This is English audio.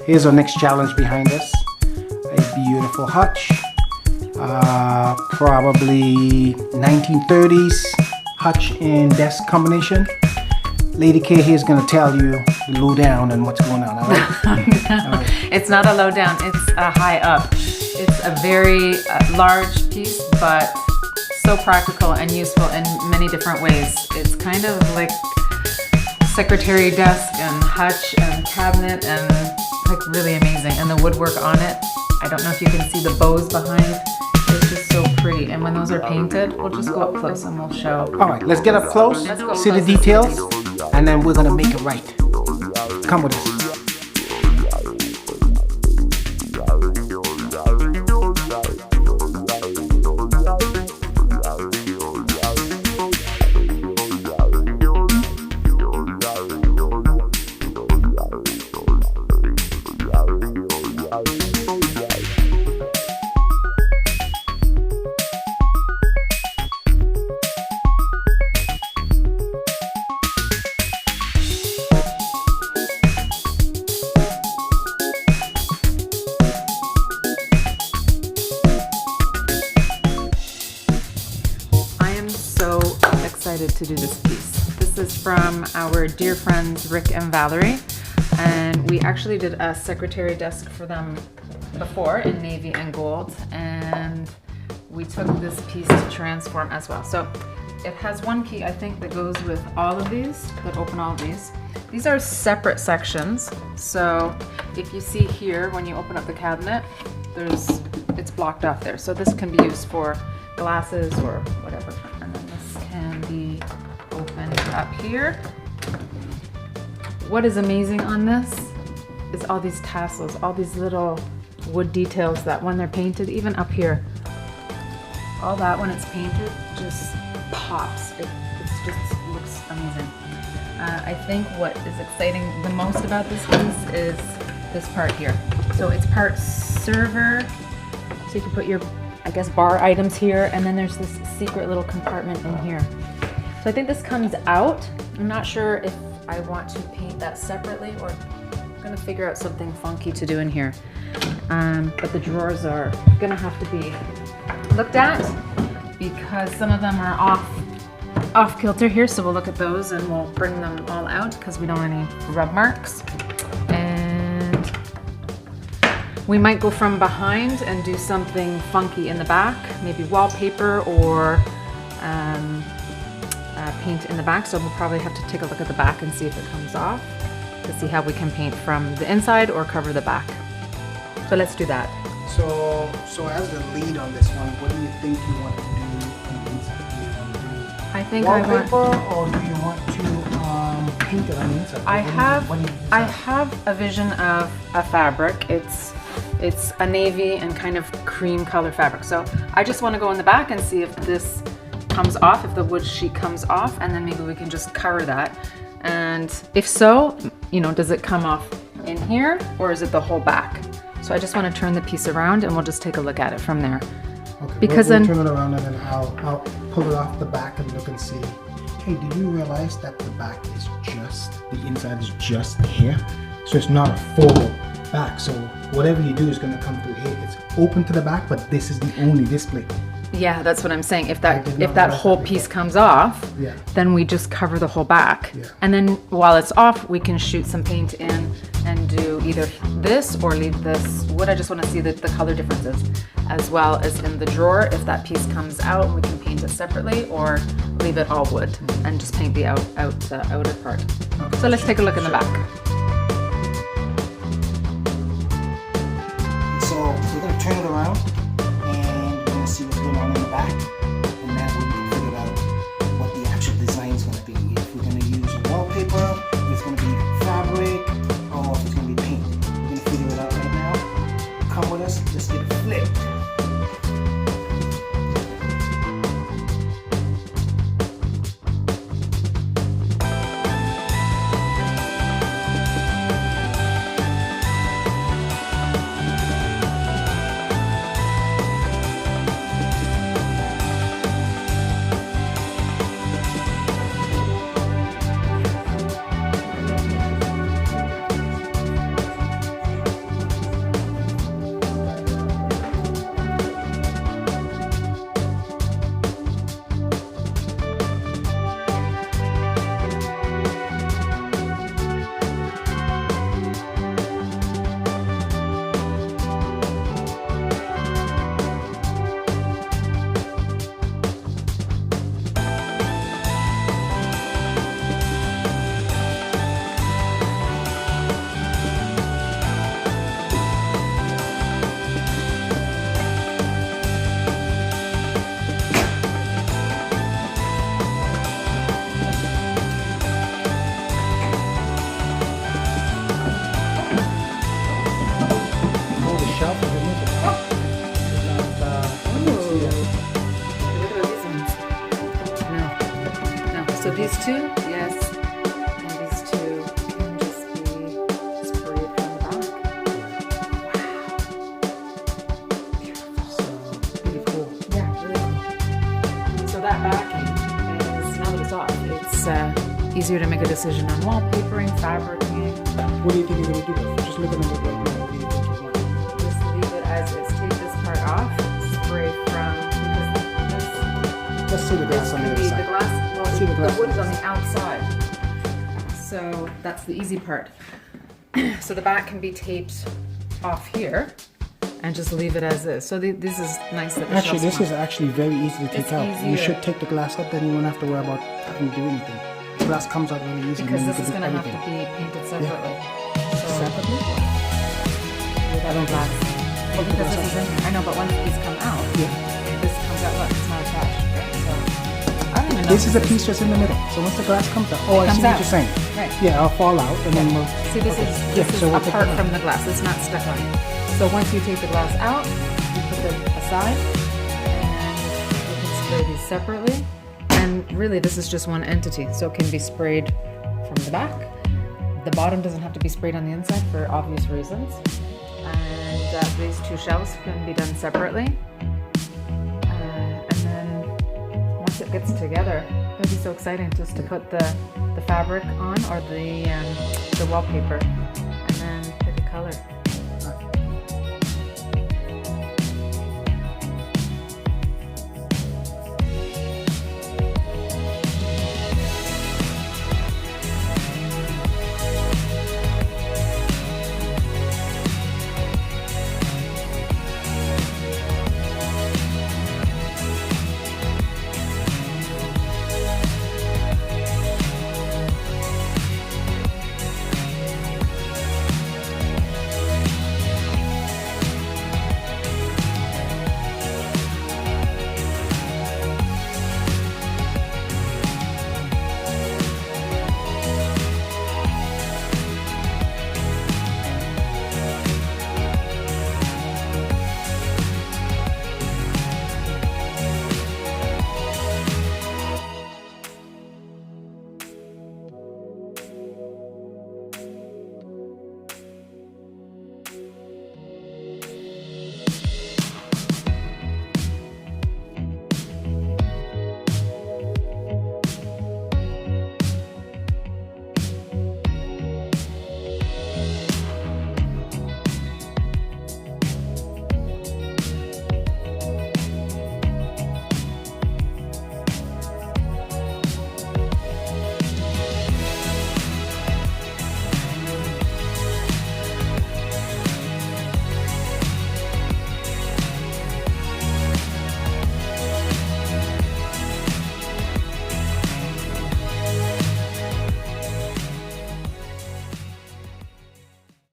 Here's our next challenge behind us. A beautiful hutch. Probably 1930s hutch and desk combination. Lady K here is going to tell you the low down and what's going on, all right? No, it's not a low down, it's a high up. It's a very large piece, but so practical and useful in many different ways. It's kind of like secretary desk and hutch and cabinet and like really amazing. And the woodwork on it, I don't know if you can see the bows behind. It's just so pretty. And when those are painted, we'll just go up close and we'll show. All right, let's get up close, see the details, and then we're gonna make it right. Come with us. To do this piece. This is from our dear friends Rick and Valerie, and we actually did a secretary desk for them before in navy and gold, and we took this piece to transform as well. So it has one key, I think, that goes with all of these, that open all of these. These are separate sections, so if you see here when you open up the cabinet, it's blocked off there, so this can be used for glasses or whatever. And then this can be opened up here. What is amazing on this is all these tassels, all these little wood details that when they're painted, even up here, all that when it's painted just pops. It just looks amazing. I think what is exciting the most about this piece is this part here. So it's part server, so you can put your, I guess, bar items here, and then there's this secret little compartment in here. So I think this comes out. I'm not sure if I want to paint that separately, or I'm gonna figure out something funky to do in here. But the drawers are gonna have to be looked at because some of them are off kilter here. So we'll look at those and we'll bring them all out because we don't want any rub marks. And we might go from behind and do something funky in the back, maybe wallpaper or paint in the back. So we'll probably have to take a look at the back and see if it comes off to see how we can paint from the inside or cover the back. So let's do that. So as the lead on this one, what do you think you want to do on the inside? Do you want to do I think wallpaper, or do you want to paint it on the inside? I have a vision of a fabric. It's a navy and kind of cream color fabric. So I just want to go in the back and see if this comes off, if the wood sheet comes off, and then maybe we can just cover that. And if so, you know, does it come off in here or is it the whole back? So I just want to turn the piece around and we'll just take a look at it from there. Okay, because we'll then turn it around and then I'll pull it off the back and look and see. Hey, did you realize that the back is just, the inside is just here? So it's not a full back. So whatever you do is going to come through here. It's open to the back, but this is the only display. Yeah, that's what I'm saying. If that whole piece comes off, yeah, then we just cover the whole back. Yeah. And then while it's off, we can shoot some paint in and do either this or leave this wood. I just want to see the color differences, as well as in the drawer. If that piece comes out, we can paint it separately or leave it all wood and just paint the outer part. Okay. So let's take a look in the back. So we're going to turn it around and we're going to see what's going on in the back, and then we can figure out what the actual design is going to be. If we're going to use wallpaper, if it's going to be fabric, or if it's going to be paint. We're going to figure it out right now. Come with us, let's get it flipped. these two, yes, and these two can just be sprayed from the back. Really cool. Yeah, really cool. So that backing is, now that it's off, it's easier to make a decision on wallpapering, fabricing. What do you think you're going to do? Just look at it right now. What do you think you want? Just leave it as is. Take this part off, spray from, because Let's see the glass on the other the side. glass, well, See the glass wood is on on the the outside. So that's the easy part. So the back can be taped off here and just leave it as is. So this is nice that the Actually, shelves this is come. actually very easy to take It's out. You easier. should take the glass out, then you won't have to worry about having to do anything. The glass comes out really easy. Because and then this you is can going do to have to everything. be painted separately. So Separately? without the glass. Well, because this is in here. I know, but once these come out, Yeah. this comes out. Look, it's not attached. Right? So I don't even know. This if is a piece just in the middle. So once the glass comes out, oh, I Comes see what out. you're saying. Right. Yeah, I'll fall out and then we'll. See, this okay. is Yeah, this so is we'll take apart it out. from the glass. It's not stuck on. So once you take the glass out, you put them aside, and you can spray these separately. And really, this is just one entity, so it can be sprayed from the back. The bottom doesn't have to be sprayed on the inside for obvious reasons. And these two shelves can be done separately. And then once it gets together, it'll be so exciting just to put the fabric on or the wallpaper and then pick a color.